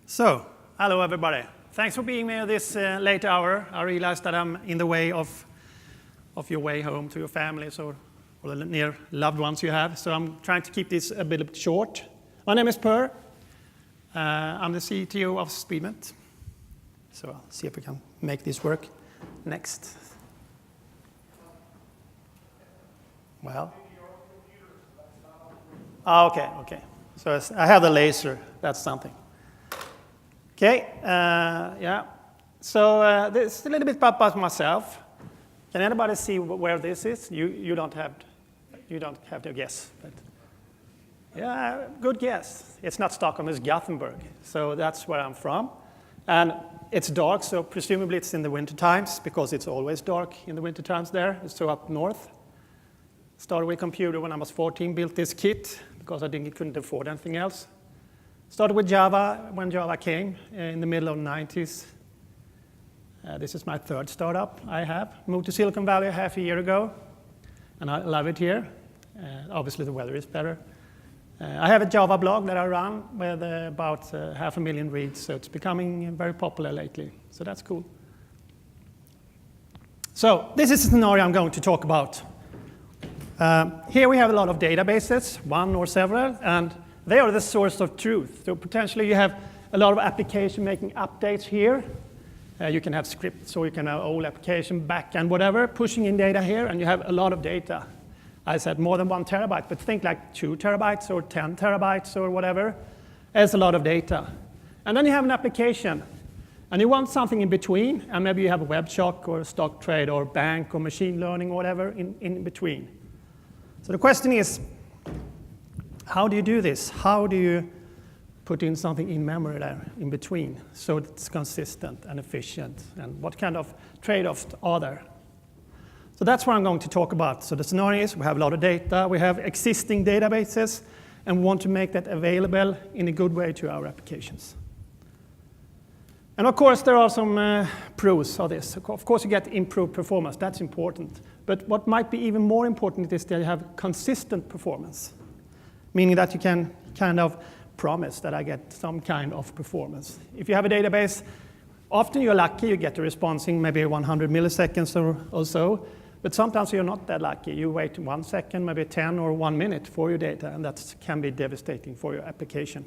So, hello everybody. Thanks for being here this late hour. I realize that I'm in the way of your way home to your families or the near loved ones you have. So I'm trying to keep this a bit short. My name is Per. I'm the CTO of Speedment. So I'll see if we can make this work. Next. Well. Okay. So I have the laser. That's something. Okay, yeah. So this is a little bit about myself. Can anybody see where this is? You don't have to guess. But yeah, good guess. It's not Stockholm, it's Gothenburg. So that's where I'm from. And it's dark, so presumably it's in the winter times, because it's always dark in the winter times there. It's so up north. Started with computer when I was 14, built this kit, because I couldn't afford anything else. Started with Java when Java came in the middle of the 90s. This is my third startup I have. Moved to Silicon Valley half a year ago, and I love it here. Obviously, the weather is better. I have a Java blog that I run with about 500,000 reads, so it's becoming very popular lately. So that's cool. So this is the scenario I'm going to talk about. Here we have a lot of databases, one or several, and they are the source of truth. So potentially you have a lot of application making updates here. You can have scripts, or you can have old application backend, whatever, pushing in data here, and you have a lot of data. I said more than 1 terabyte, but think like 2 terabytes or 10 terabytes or whatever. There's a lot of data. And then you have an application, and you want something in between, and maybe you have a web shop or a stock trade or bank or machine learning or whatever in between. So the question is, how do you do this? How do you put in something in memory there in between so it's consistent and efficient? And what kind of trade-offs are there? So that's what I'm going to talk about. So the scenario is we have a lot of data, we have existing databases, and we want to make that available in a good way to our applications. And of course, there are some pros of this. Of course, you get improved performance. That's important. But what might be even more important is that you have consistent performance, meaning that you can kind of promise that I get some kind of performance. If you have a database, often you're lucky, you get a response in maybe 100 milliseconds or so, but sometimes you're not that lucky. You wait 1 second, maybe 10 or 1 minute for your data, and that can be devastating for your application.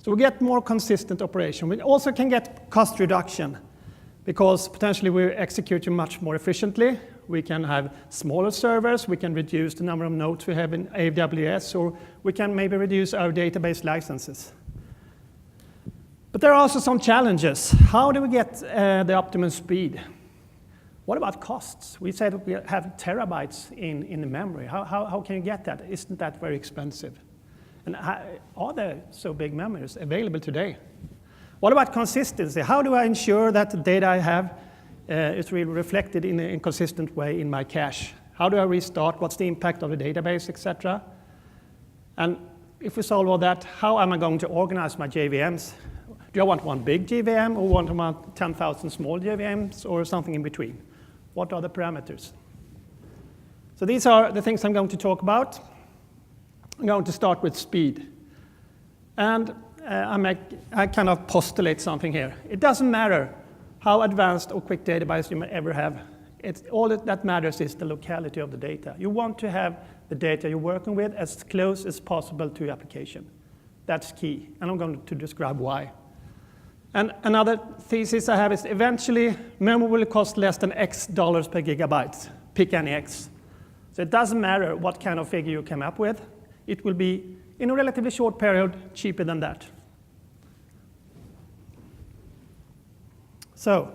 So we get more consistent operation. We also can get cost reduction, because potentially we're executing much more efficiently. We can have smaller servers, we can reduce the number of nodes we have in AWS, or we can maybe reduce our database licenses. But there are also some challenges. How do we get the optimum speed? What about costs? We said we have terabytes in the memory. How can you get that? Isn't that very expensive? And are there so big memories available today? What about consistency? How do I ensure that the data I have is really reflected in a consistent way in my cache? How do I restart? What's the impact of the database, etc.? And if we solve all that, how am I going to organize my JVMs? Do I want one big JVM, or want 10,000 small JVMs, or something in between? What are the parameters? So these are the things I'm going to talk about. I'm going to start with speed. And I kind of postulate something here. It doesn't matter how advanced or quick database you may ever have. All that matters is the locality of the data. You want to have the data you're working with as close as possible to your application. That's key, and I'm going to describe why. And another thesis I have is eventually memory will cost less than X dollars per gigabyte. Pick any X. So it doesn't matter what kind of figure you come up with. It will be, in a relatively short period, cheaper than that. So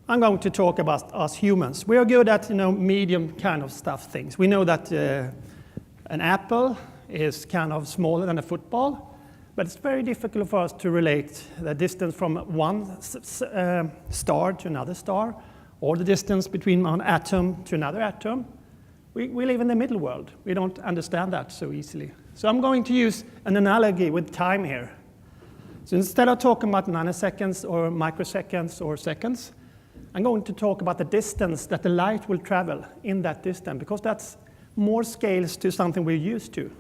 I'm going to talk about us humans. We are good at medium kind of stuff things. We know that an apple is kind of smaller than a football, but it's very difficult for us to relate the distance from one star to another star, or the distance between one atom to another atom. We live in the middle world. We don't understand that so easily. So I'm going to use an analogy with time here. So instead of talking about nanoseconds or microseconds or seconds, I'm going to talk about the distance that the light will travel in that distance, because that's more scales to something we're used to.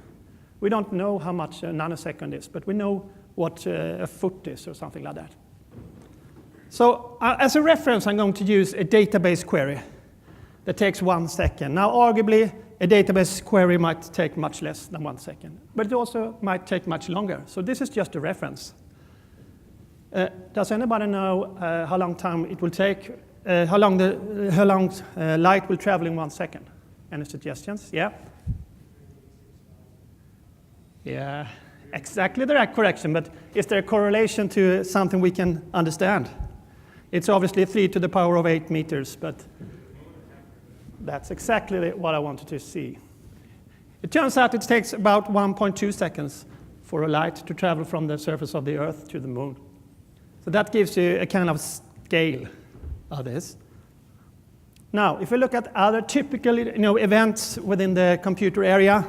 We don't know how much a nanosecond is, but we know what a foot is or something like that. So as a reference, I'm going to use a database query that takes 1 second. Now, arguably, a database query might take much less than 1 second, but it also might take much longer. So this is just a reference. Does anybody know how long time it will take, how long light will travel in 1 second? Any suggestions? Yeah? Yeah, exactly the right correction, but is there a correlation to something we can understand? It's obviously 3 to the power of 8 meters, but that's exactly what I wanted to see. It turns out it takes about 1.2 seconds for a light to travel from the surface of the Earth to the moon. So that gives you a kind of scale of this. Now, if we look at other typical events within the computer area,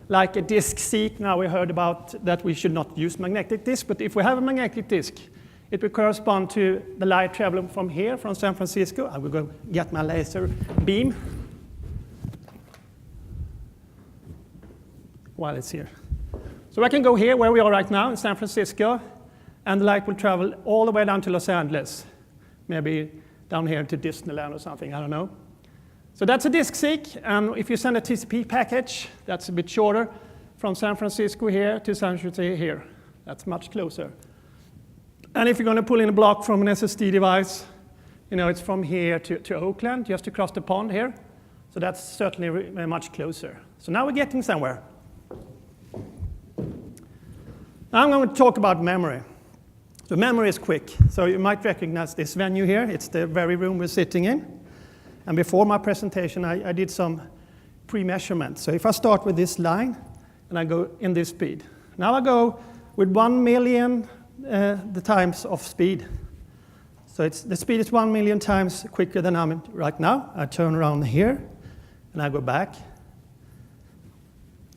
like a disk seek, now we heard about that we should not use magnetic disk, but if we have a magnetic disk, it will correspond to the light traveling from here, from San Francisco. I will go get my laser beam while it's here. So I can go here, where we are right now, in San Francisco, and the light will travel all the way down to Los Angeles, maybe down here to Disneyland or something, I don't know. So that's a disk seek, and if you send a TCP package, that's a bit shorter, from San Francisco here to San Jose here. That's much closer. And if you're going to pull in a block from an SSD device, it's from here to Oakland, just across the pond here. So that's certainly much closer. So now we're getting somewhere. Now I'm going to talk about memory. So memory is quick. So you might recognize this venue here. It's the very room we're sitting in. And before my presentation, I did some pre-measurements. So if I start with this line, and I go in this speed. Now I go with 1 million the times of speed. So the speed is 1 million times quicker than I'm right now. I turn around here, and I go back.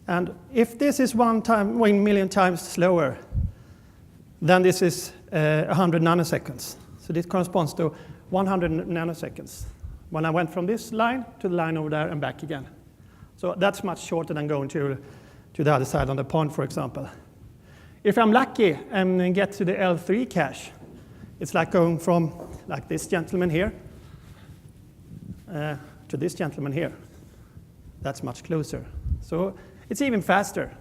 And if this is 1 million times slower, then this is 100 nanoseconds. So this corresponds to 100 nanoseconds. When I went from this line to the line over there and back again. So that's much shorter than going to the other side on the pond, for example. If I'm lucky and get to the L3 cache, it's like going from like this gentleman here to this gentleman here. That's much closer. So it's even faster.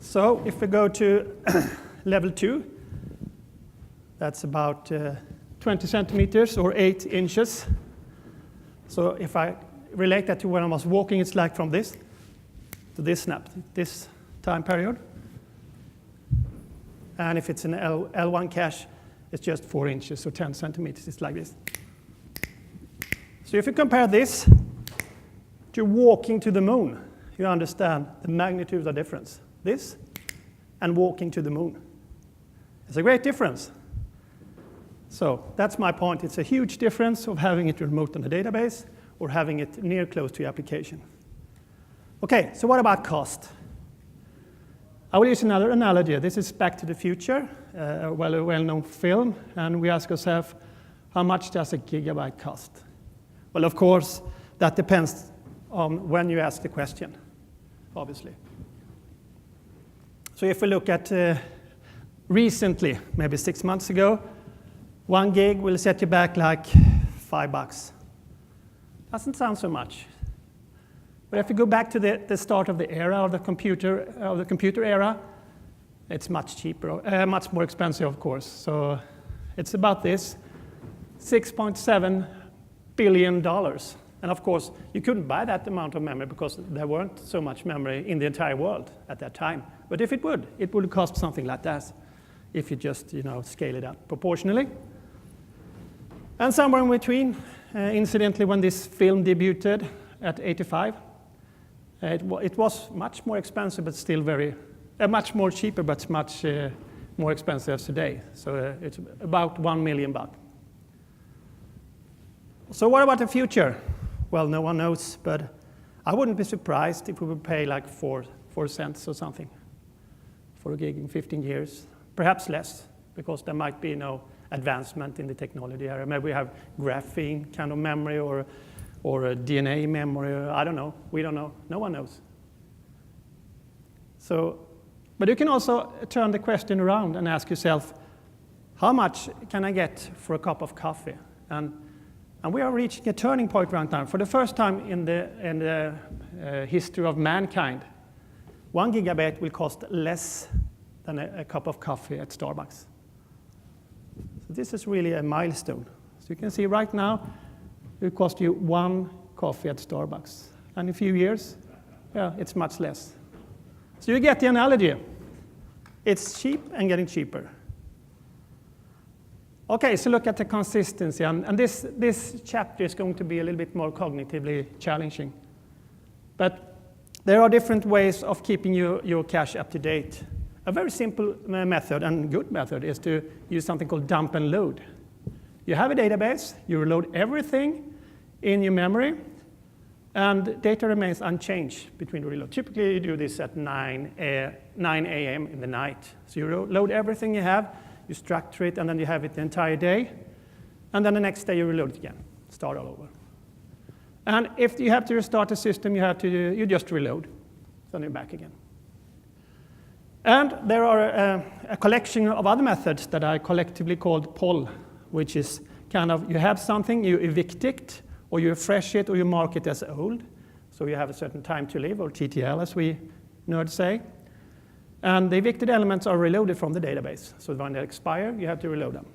So if we go to level 2, that's about 20 centimeters or 8 inches. So if I relate that to when I was walking, it's like from this to this snap, this time period. And if it's an L1 cache, it's just 4 inches or 10 centimeters. It's like this. So if you compare this to walking to the moon, you understand the magnitude of the difference. This and walking to the moon. It's a great difference. So that's my point. It's a huge difference of having it remote on a database or having it near close to your application. Okay, so what about cost? I will use another analogy. This is Back to the Future, a well-known film, and we ask ourselves, how much does a gigabyte cost? Well, of course, that depends on when you ask the question, obviously. So if we look at recently, maybe 6 months ago, 1 gig will set you back like $5. Doesn't sound so much. But if you go back to the start of the era of the computer era, it's much cheaper, much more expensive, of course. So it's about this, $6.7 billion. And of course, you couldn't buy that amount of memory because there weren't so much memory in the entire world at that time. But if it would cost something like that if you just scale it up proportionally. And somewhere in between, incidentally, when this film debuted at 85, it was much more expensive, but still much more cheaper, but much more expensive today. So it's about $1 million. So what about the future? Well, no one knows, but I wouldn't be surprised if we would pay like 4 cents or something for a gig in 15 years. Perhaps less, because there might be no advancement in the technology area. Maybe we have graphene kind of memory or or a DNA memory, or I don't know. We don't know. No one knows. So, but you can also turn the question around and ask yourself, how much can I get for a cup of coffee? And we are reaching a turning point right now. For the first time in the history of mankind, 1 gigabyte will cost less than a cup of coffee at Starbucks. So this is really a milestone. So you can see right now, it will cost you 1 coffee at Starbucks. And in a few years, yeah, it's much less. So you get the analogy. It's cheap and getting cheaper. Okay, so look at the consistency. And this chapter is going to be a little bit more cognitively challenging. But there are different ways of keeping your cache up to date. A very simple method and good method is to use something called dump and load. You have a database, you reload everything in your memory, and data remains unchanged between the reload. Typically, you do this at 9 a.m. in the night. So you load everything you have, you structure it, and then you have it the entire day. And then the next day, you reload it again, start all over. And if you have to restart the system, you just reload. Then you're back again. And there are a collection of other methods that are collectively called POL, which is kind of, you have something, you evict it, or you refresh it, or you mark it as old. So you have a certain time to live, or TTL, as we nerds say. And the evicted elements are reloaded from the database. So when they expire, you have to reload them.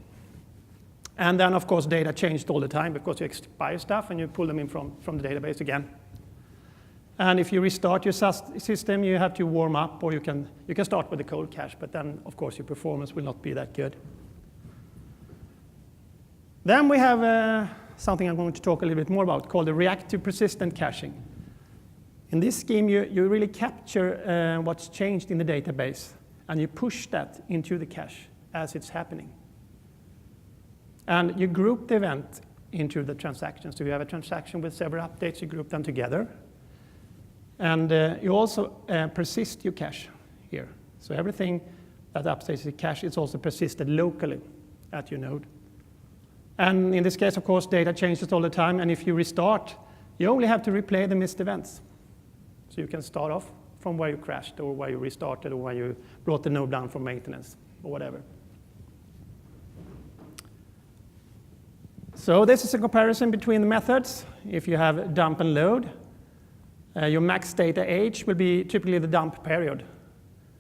And then, of course, data changed all the time because you expire stuff and you pull them in from the database again. And if you restart your system, you have to warm up, or you can start with a cold cache, but then, of course, your performance will not be that good. Then we have something I'm going to talk a little bit more about called the reactive persistent caching. In this scheme, you really capture what's changed in the database, and you push that into the cache as it's happening. And you group the event into the transactions. So you have a transaction with several updates, you group them together. And you also persist your cache here. So everything that updates the cache is also persisted locally at your node. And in this case, of course, data changes all the time. And if you restart, you only have to replay the missed events. So you can start off from where you crashed, or where you restarted, or where you brought the node down for maintenance, or whatever. So this is a comparison between the methods. If you have dump and load, your max data age will be typically the dump period,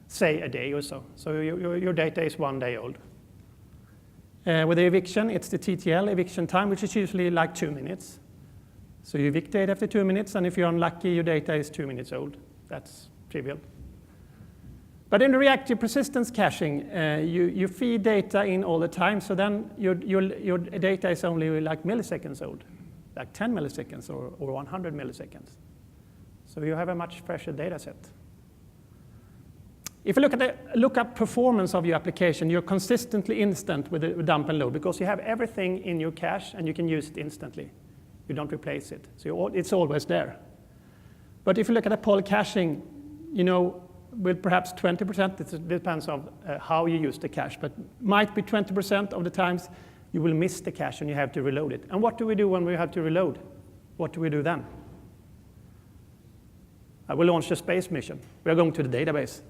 say a day or so. So your data is 1 day old. With the eviction, it's the TTL eviction time, which is usually like 2 minutes. So you evict data after 2 minutes, and if you're unlucky, your data is 2 minutes old. That's trivial. But in the reactive persistence caching, you feed data in all the time, so then your data is only like milliseconds old, like 10 milliseconds or 100 milliseconds. So you have a much fresher data set. If you look at the lookup performance of your application, you're consistently instant with the dump and load because you have everything in your cache and you can use it instantly. You don't replace it. So it's always there. But if you look at the POL caching, with perhaps 20%, it depends on how you use the cache, but might be 20% of the times you will miss the cache and you have to reload it. And what do we do when we have to reload? What do we do then? I will launch a space mission. We are going to the database.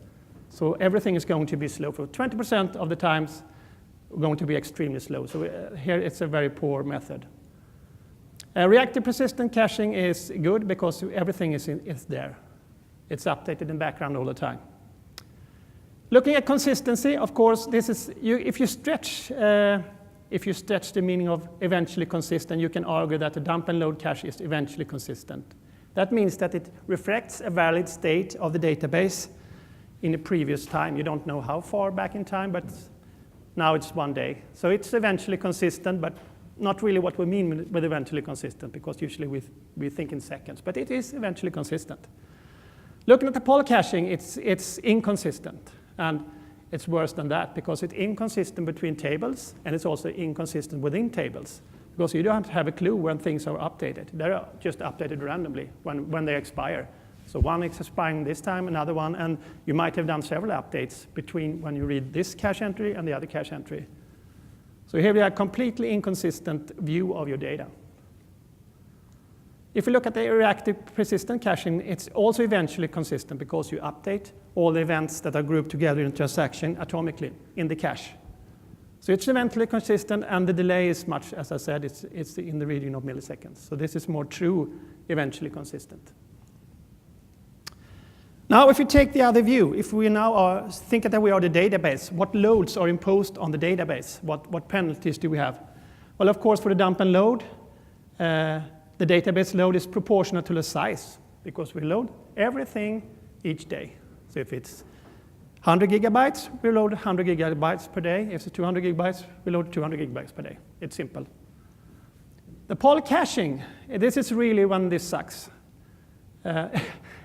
So everything is going to be slow. For 20% of the times, we're going to be extremely slow. So here it's a very poor method. Reactive persistent caching is good because everything is there. It's updated in the background all the time. Looking at consistency, of course, this is if you stretch the meaning of eventually consistent, you can argue that the dump and load cache is eventually consistent. That means that it reflects a valid state of the database in the previous time. You don't know how far back in time, but now it's 1 day. So it's eventually consistent, but not really what we mean with eventually consistent, because usually we think in seconds, but it is eventually consistent. Looking at the POL caching, it's inconsistent, and it's worse than that because it's inconsistent between tables, and it's also inconsistent within tables because you don't have a clue when things are updated. They're just updated randomly when they expire. So one is expiring this time, another one, and you might have done several updates between when you read this cache entry and the other cache entry. So here we have a completely inconsistent view of your data. If you look at the reactive persistent caching, it's also eventually consistent because you update all the events that are grouped together in a transaction atomically in the cache. So it's eventually consistent, and the delay is much, as I said, it's in the region of milliseconds. So this is more true, eventually consistent. Now, if you take the other view, if we now are thinking that we are the database, what loads are imposed on the database? What penalties do we have? Well, of course, for the dump and load, the database load is proportional to the size because we load everything each day. So if it's 100 gigabytes, we load 100 gigabytes per day. If it's 200 gigabytes, we load 200 gigabytes per day. It's simple. The poll caching, this is really when this sucks.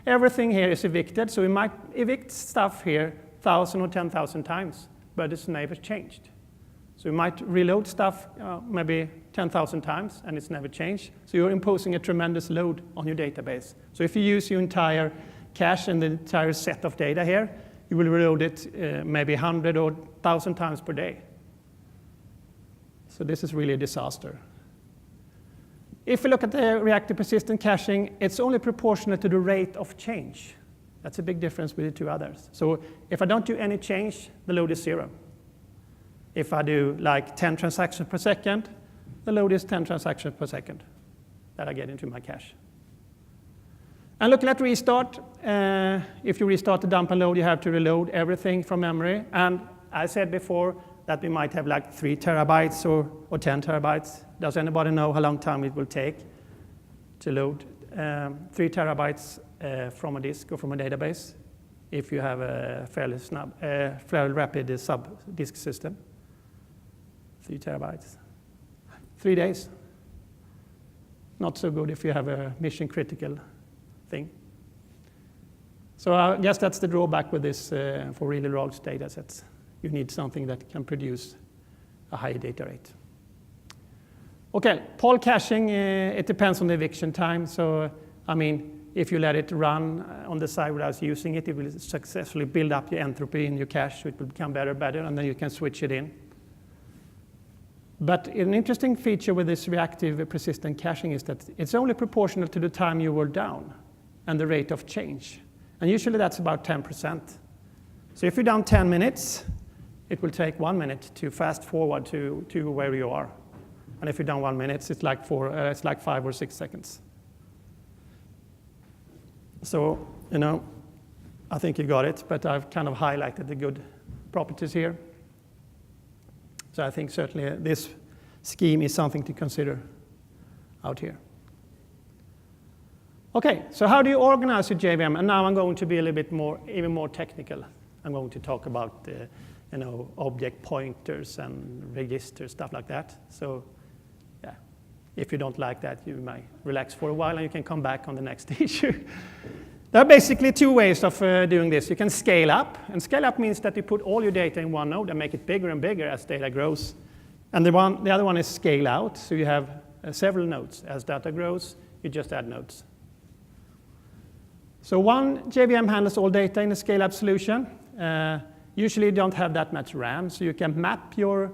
Everything here is evicted, so we might evict stuff here 1,000 or 10,000 times, but it's never changed. So we might reload stuff maybe 10,000 times, and it's never changed. So you're imposing a tremendous load on your database. So if you use your entire cache and the entire set of data here, you will reload it maybe 100 or 1,000 times per day. So this is really a disaster. If we look at the reactive persistent caching, it's only proportional to the rate of change. That's a big difference with the two others. So if I don't do any change, the load is 0. If I do like 10 transactions per second, the load is 10 transactions per second that I get into my cache. And looking at restart, if you restart the dump and load, you have to reload everything from memory. And I said before that we might have like 3 terabytes or 10 terabytes. Does anybody know how long time it will take to load 3 terabytes from a disk or from a database if you have a fairly rapid sub-disk system? 3 terabytes. 3 days. Not so good if you have a mission-critical thing. So I guess that's the drawback with this for really large data sets. You need something that can produce a high data rate. Okay, poll caching, it depends on the eviction time. So, I mean, if you let it run on the side without using it, it will successfully build up your entropy in your cache, so it will become better, and then you can switch it in. But an interesting feature with this reactive persistent caching is that it's only proportional to the time you were down and the rate of change. And usually that's about 10%. So if you're down 10 minutes, it will take 1 minute to fast forward to where you are. And if you're down 1 minute, it's like 5 or 6 seconds. So, you know, I think you got it, but I've kind of highlighted the good properties here. So I think certainly this scheme is something to consider out here. Okay, so how do you organize your JVM? And now I'm going to be a little bit more, even more technical. I'm going to talk about object pointers and registers, stuff like that. So yeah, if you don't like that, you might relax for a while and you can come back on the next issue. There are basically 2 ways of doing this. You can scale up, and scale up means that you put all your data in one node and make it bigger and bigger as data grows. And the other one is scale out, so you have several nodes. As data grows, you just add nodes. So one JVM handles all data in a Scaleout solution. Usually you don't have that much RAM, so you can map your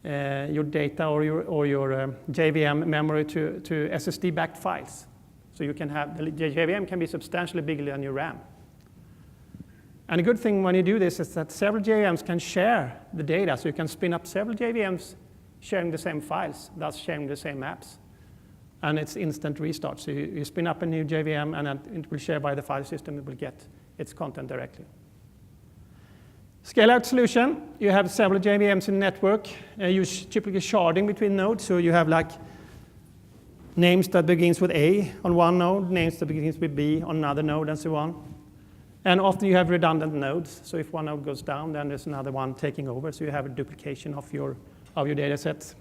data or your JVM memory to SSD-backed files. So you can have, the JVM can be substantially bigger than your RAM. And a good thing when you do this is that several JVMs can share the data, so you can spin up several JVMs sharing the same files, thus sharing the same maps. And it's instant restart. So you spin up a new JVM, and it will share by the file system. It will get its content directly. Scaleout Solution, you have several JVMs in the network. You typically sharding between nodes, so you have like names that begins with A on one node, names that begins with B on another node, and so on. And often you have redundant nodes. So if one node goes down, then there's another one taking over. So you have a duplication of your data sets.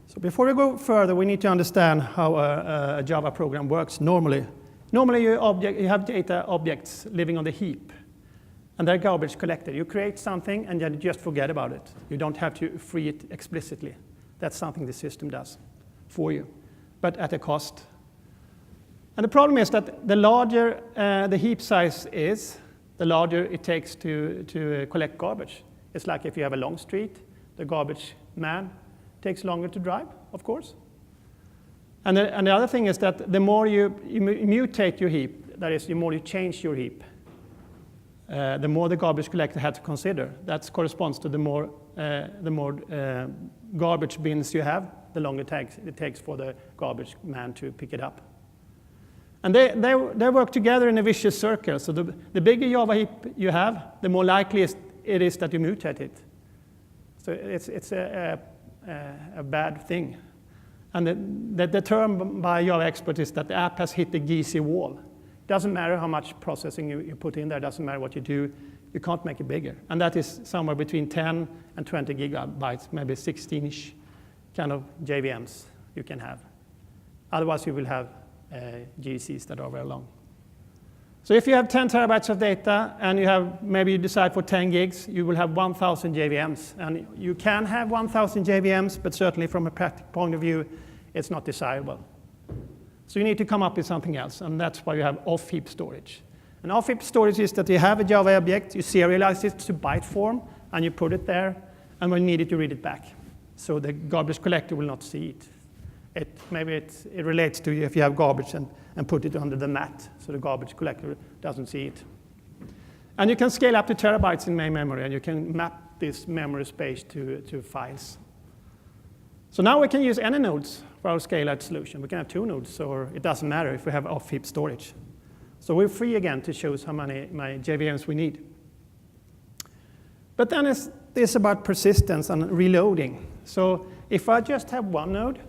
So before we go further, we need to understand how a Java program works normally. Normally, you have data objects living on the heap, and they're garbage collected. You create something, and then you just forget about it. You don't have to free it explicitly. That's something the system does for you, but at a cost. And the problem is that the larger the heap size is, the larger it takes to collect garbage. It's like if you have a long street, the garbage man takes longer to drive, of course. And the other thing is that the more you mutate your heap, that is, the more you change your heap, the more the garbage collector had to consider. That corresponds to the more garbage bins you have, the longer it takes for the garbage man to pick it up. And they work together in a vicious circle. So the bigger Java heap you have, the more likely it is that you mutate it. So it's a bad thing. And the term by Java experts is that the app has hit the geeky wall. It doesn't matter how much processing you put in there, it doesn't matter what you do, you can't make it bigger. And that is somewhere between 10 and 20 gigabytes, maybe 16-ish kind of JVMs you can have. Otherwise, you will have GCs that are very long. So if you have 10 terabytes of data and maybe you decide for 10 gigs, you will have 1,000 JVMs. And you can have 1,000 JVMs, but certainly from a practical point of view, it's not desirable. So you need to come up with something else, and that's why you have off-heap storage. And off-heap storage is that you have a Java object, you serialize it to byte form, and you put it there, and when you need it, you read it back. So the garbage collector will not see it. Maybe it relates to if you have garbage and put it under the mat, so the garbage collector doesn't see it. And you can scale up to terabytes in main memory, and you can map this memory space to files. So now we can use any nodes for our Scaleout solution. We can have 2 nodes, or it doesn't matter if we have off-heap storage. So we're free again to choose how many JVMs we need. But then it's about persistence and reloading. So if I just have one node,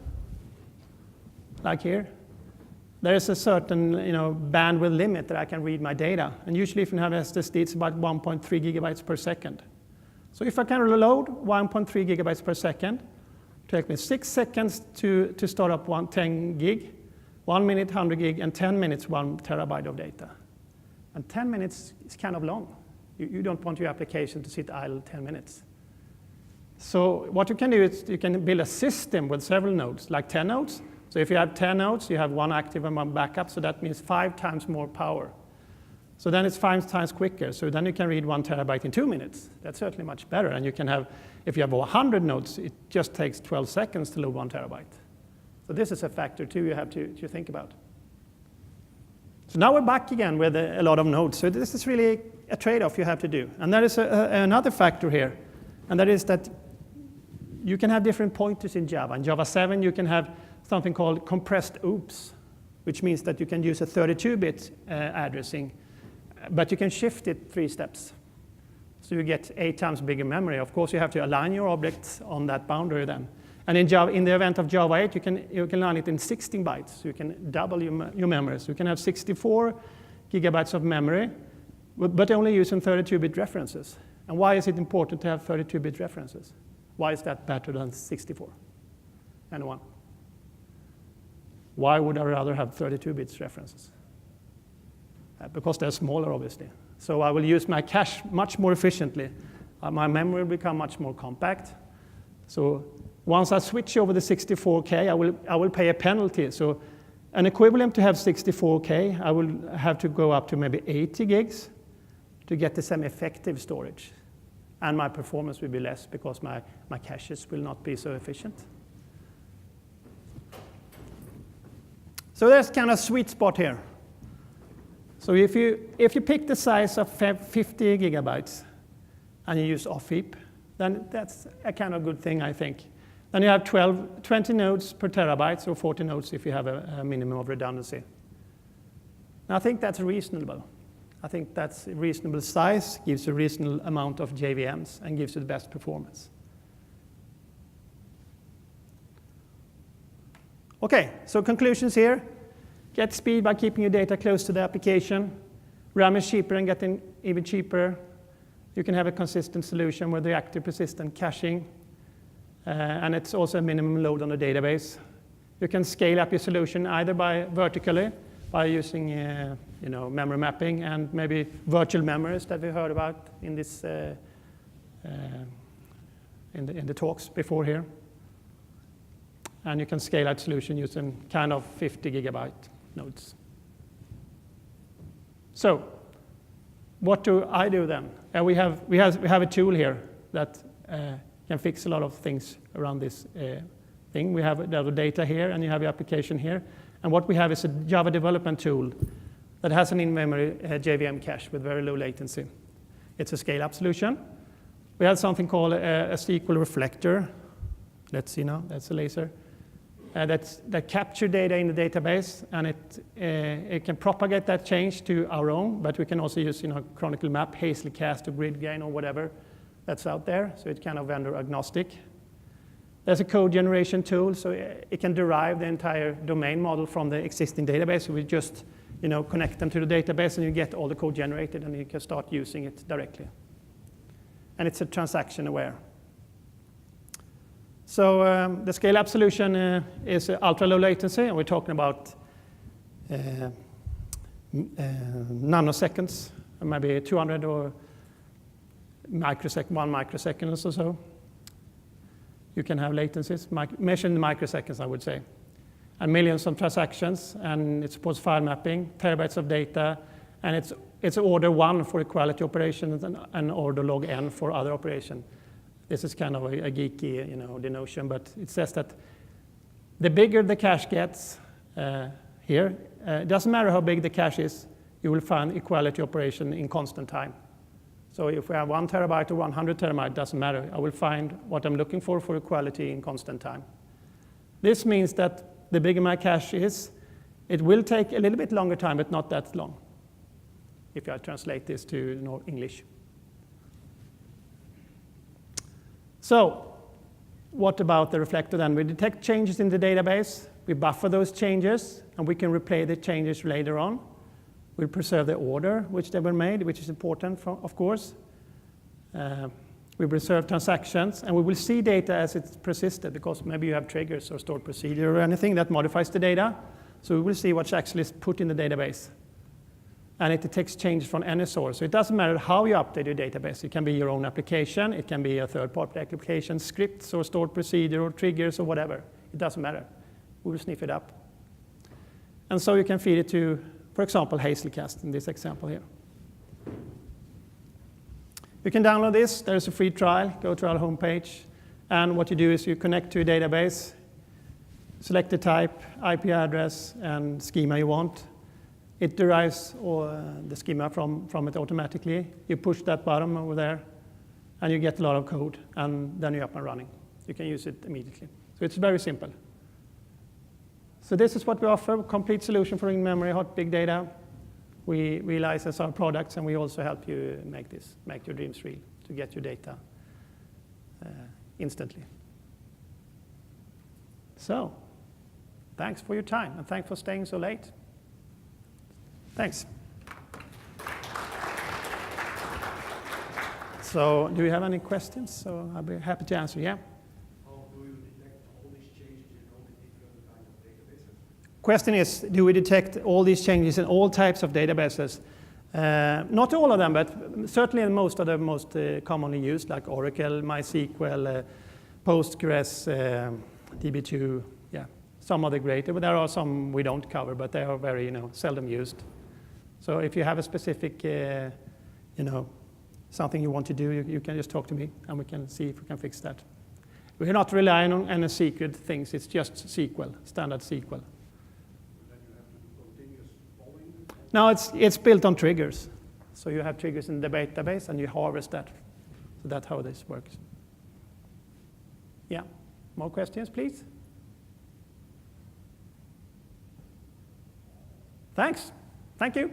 like here, there is a certain bandwidth limit that I can read my data. And usually if you have SSD, it's about 1.3 gigabytes per second. So if I can reload 1.3 gigabytes per second, it takes me 6 seconds to start up 10 gig, 1 minute 100 gig, and 10 minutes 1 terabyte of data. And 10 minutes is kind of long. You don't want your application to sit idle 10 minutes. So what you can do is you can build a system with several nodes, like 10 nodes. So if you have 10 nodes, you have 1 active and 1 backup, so that means 5 times more power. So then it's 5 times quicker. So then you can read 1 terabyte in 2 minutes. That's certainly much better. And you can have, if you have 100 nodes, it just takes 12 seconds to load 1 terabyte. So this is a factor too you have to think about. So now we're back again with a lot of nodes. So this is really a trade-off you have to do. And there is another factor here, and that is that you can have different pointers in Java. In Java 7, you can have something called compressed OOPS, which means that you can use a 32-bit addressing, but you can shift it 3 steps. So you get 8 times bigger memory. Of course, you have to align your objects on that boundary then. And in the event of Java 8, you can align it in 16 bytes. So you can double your memory. So you can have 64 gigabytes of memory, but only using 32-bit references. And why is it important to have 32-bit references? Why is that better than 64? Anyone? Why would I rather have 32-bit references? Because they're smaller, obviously. So I will use my cache much more efficiently. My memory will become much more compact. So once I switch over the 64K, I will pay a penalty. So an equivalent to have 64K, I will have to go up to maybe 80 gigs to get the semi-effective storage. And my performance will be less because my caches will not be so efficient. So there's kind of sweet spot here. So if you pick the size of 50 gigabytes and you use off-heap, then that's a kind of good thing, I think. Then you have 20 nodes per terabyte, or 40 nodes if you have a minimum of redundancy. And I think that's reasonable. I think that's a reasonable size, gives a reasonable amount of JVMs, and gives you the best performance. Okay, so conclusions here. Get speed by keeping your data close to the application. RAM is cheaper and getting even cheaper. You can have a consistent solution with reactive persistent caching. And it's also a minimum load on the database. You can scale up your solution either vertically, by using memory mapping and maybe virtual memories that we heard about in this in the talks before here. And you can scale out solution using kind of 50 gigabyte nodes. So what do I do then? We have a tool here that can fix a lot of things around this thing. We have the data here, and you have your application here. And what we have is a Java development tool that has an in-memory JVM cache with very low latency. It's a Scaleout Solution. We have something called a SQL Reflector. Let's see now, that's a laser. That capture data in the database, and it can propagate that change to our own, but we can also use Chronicle Map, Hazelcast, or GridGain, or whatever that's out there, so it's kind of vendor agnostic. There's a code generation tool, so it can derive the entire domain model from the existing database. So we just connect them to the database, and you get all the code generated, and you can start using it directly. And it's a transaction aware. So the Scaleup solution is ultra low latency, and we're talking about nanoseconds, maybe 200 or 1 microsecond or so. You can have latencies, measured in microseconds, I would say. And millions of transactions, and it supports file mapping, terabytes of data, and it's order 1 for equality operations and order log n for other operation. This is kind of a geeky denotion, but it says that the bigger the cache gets here, it doesn't matter how big the cache is, you will find equality operation in constant time. So if we have 1 terabyte or 100 terabyte, doesn't matter. I will find what I'm looking for equality in constant time. This means that the bigger my cache is, it will take a little bit longer time, but not that long, if I translate this to English. So what about the reflector then? We detect changes in the database, we buffer those changes, and we can replay the changes later on. We preserve the order which they were made, which is important, of course. We preserve transactions, and we will see data as it's persisted, because maybe you have triggers or stored procedure or anything that modifies the data. So we will see what's actually put in the database. And it detects changes from any source. So it doesn't matter how you update your database. It can be your own application. It can be a third-party application, scripts or stored procedure or triggers or whatever. It doesn't matter. We will sniff it up. And so you can feed it to, for example, Hazelcast in this example here. You can download this. There's a free trial. Go to our homepage. And what you do is you connect to a database, select the type, IP address, and schema you want. It derives the schema from it automatically. You push that button over there, and you get a lot of code, and then you're up and running. You can use it immediately. So it's very simple. So this is what we offer, a complete solution for in-memory hot big data. We license our products, and we also help you make your dreams real, to get your data instantly. So thanks for your time, and thanks for staying so late. Thanks. So do you have any questions? So I'll be happy to answer, yeah? How do you detect all these changes in all the different kinds of databases? Question is, do we detect all these changes in all types of databases? Not all of them, but certainly most of the most commonly used, like Oracle, MySQL, Postgres, DB2, yeah. Some are the greater, but there are some we don't cover, but they are very seldom used. So if you have a specific, something you want to do, you can just talk to me, and we can see if we can fix that. We're not relying on any secret things. It's just SQL, standard SQL. Then you have to do continuous following? No, it's built on triggers. So you have triggers in the database, and you harvest that. So that's how this works. Yeah. More questions, please? Thanks. Thank you.